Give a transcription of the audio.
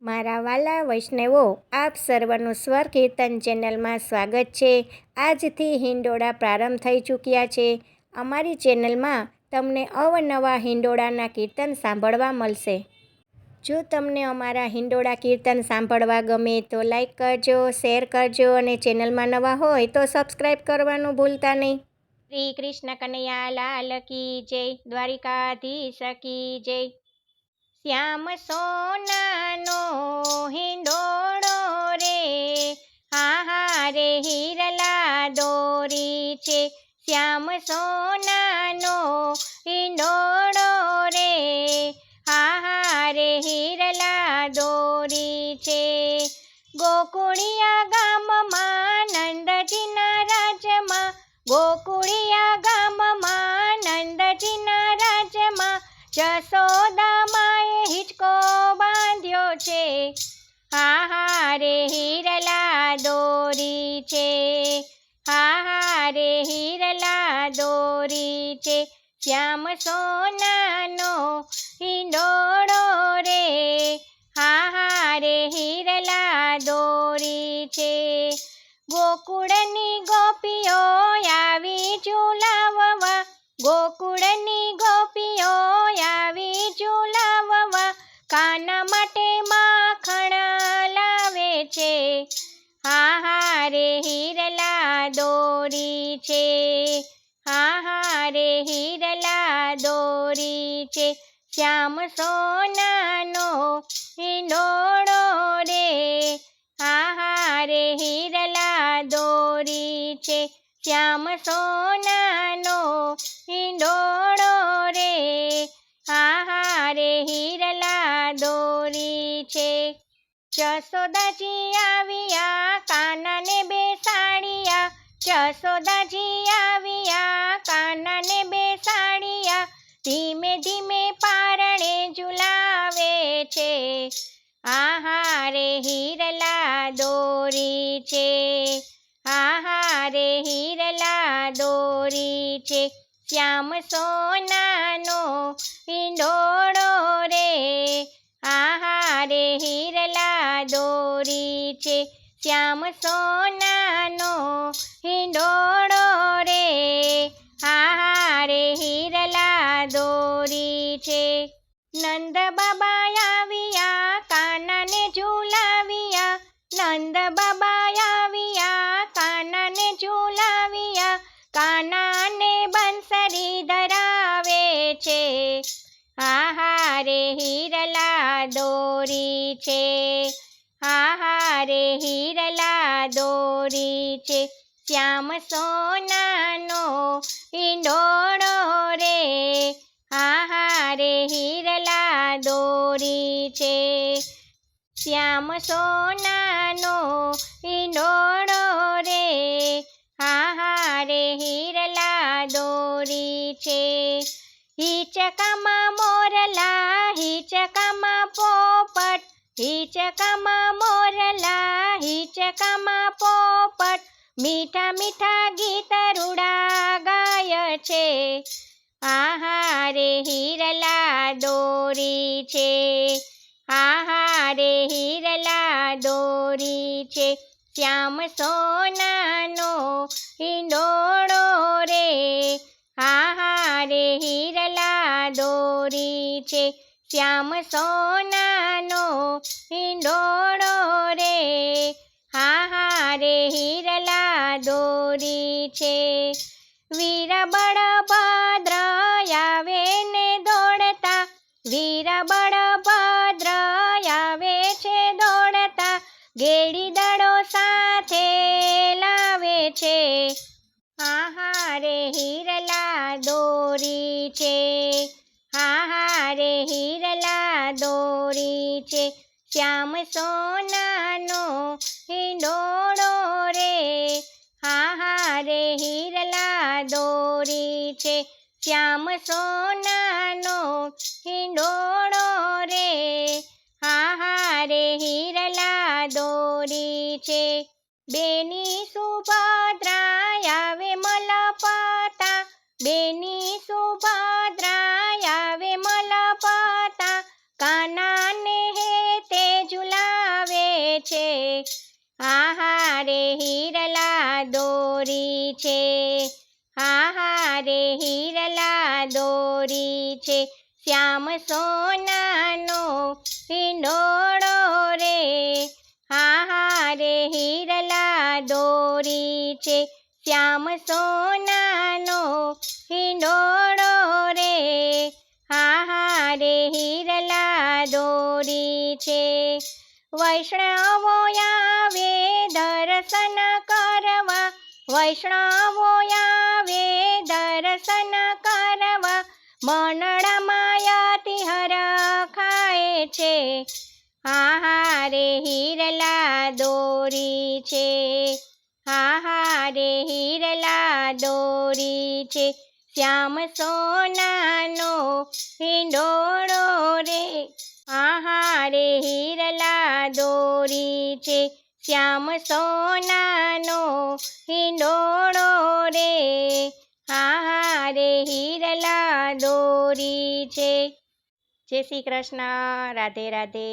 મારા વાલા વૈષ્ણવો, આપ સર્વનું સ્વર કીર્તન ચેનલમાં સ્વાગત છે. આજથી હિંડોળા પ્રારંભ થઈ ચૂક્યા છે. અમારી ચેનલમાં તમને અવનવા હિંડોળાના કીર્તન સાંભળવા મળશે. જો તમને અમારા હિંડોળા કીર્તન સાંભળવા ગમે તો લાઈક કરજો, શેર કરજો અને ચેનલમાં નવા હોય તો સબસ્ક્રાઈબ કરવાનું ભૂલતા નહીં. શ્રી કૃષ્ણ કનૈયા લાલ કી જય, દ્વારિકાધીશ કી જય. શ્યામ સોનાનો હિંડોળો રે, હા રે હિરલા દોરી છે. શ્યામ સોનાનો હિંડોળો રે, હા રે હિરલા દોરી છે. ગોકુળિયા ગામમાં નંદજીના રાજમાં, ગોકુળિયા ગામમાં નંદજીના રાજમાં જશોદા માએ હિંચકો બાંધ્યો છે. હા રે હિરલા દોરી છે, હા રે હિરલા દોરી છે. શ્યામ સોનાનો હિંડોળો રે, હા રે હિરલા દોરી છે. ગોકુળની ગોપીઓ આવી ઝુલાવવા, ગોકુળની ગોપીઓ આવી ઝુલાવવા, કાના માટે માખણ લાવે છે. હા રે હિરલા દોરી છે, હા રે હિરલા દોરી છે. શ્યામ સોનાનો હિંડોળો રે, હા રે હિરલા દોરી છે. શ્યામ સોનાનો હિંડોળો રે, હા રે હિરલા દોરી છે. જશોદાજી આવ્યા કાનાને બેસાડ્યા, જશોદાજી આવ્યા કાનાને બેસાડ્યા, ધીમે ધીમે પારણે ઝુલાવે છે. હા રે હિરલા દોરી છે, હા રે હિરલા દોરી છે. શ્યામ સોનાનો હિંડોળો રે, હા રે હિરલા દોરી છે. શ્યામ સોનાનો હિંડોળો રે, હા રે હિરલા દોરી છે. નંદ બાબા આવ્યા કાનાને ઝુલાવ્યા, નંદ બાબા આવ્યા કાનાને ઝુલાવ્યા, કાનાને બંસરી ધરાવે છે. હા રે હિરલા દોરી છે, હા રે હિરલા દોરી છે. શ્યામ સોનાનો હિંડોળો રે, હા રે હિરલા દોરી છે. શ્યામ સોનાનો હિંડોળો રે, હા રે હિરલા દોરી છે. હિંચકામાં મોરલા, હિંચકામાં પોપટ, હિંચકામાં મોરલા, હિંચકામાં પોપટ, મીઠા મીઠા ગીત રૂડા ગાય છે. હા રે હિરલા દોરી છે, હા રે હિરલા દોરી છે. શ્યામ સોનાનો હિંડોળો રે, હા રે હિરલા દોરી છે. શ્યામ સોનાનો હિંડોળો રે, હા રે હિરલા દોરી છે. વીર બળભદ્ર આવે ને દોડતા, વીર બળભદ્ર આવે છે દોડતા, ગેડી દડો સાથે લાવે છે. હા રે હિરલા દોરી છે, હા રે હિરલા દોરી છે. શ્યામ સોનાનો હિંડોળો રે, હા રે હિરલા દોરી છે. શ્યામ સોનાનો હિંડોળો રે, હા રે હિરલા દોરી છે. બેની સુભદ્રા આવે મલપતા, બેની સુભદ્રા આવે મલપતા, કાનાને હે તે ઝુલા છે, હારે હિરલા દોરી છે, હારે હિરલા દોરી છે, શ્યામ સોનાનો હિંડોળો રે, હારે હિરલા દોરી છે, શ્યામ સોનાનો હિંડોળો રે, હારે હિરલા દોરી છે. વૈષ્ણવો આવે દર્શન કરવા, વૈષ્ણવો આવે દર્શન કરવા, મનડામાં અતિ હરખાય છે, હારે હિરલા દોરી છે, હારે હિરલા દોરી છે, શ્યામ સોનાનો હિંડોળો રે, હારે હિરલા દોરી છે, શ્યામ સોનાનો હિંડોળો રે, હારે હિરલા દોરી છે. જય શ્રી કૃષ્ણ. રાધે રાધે.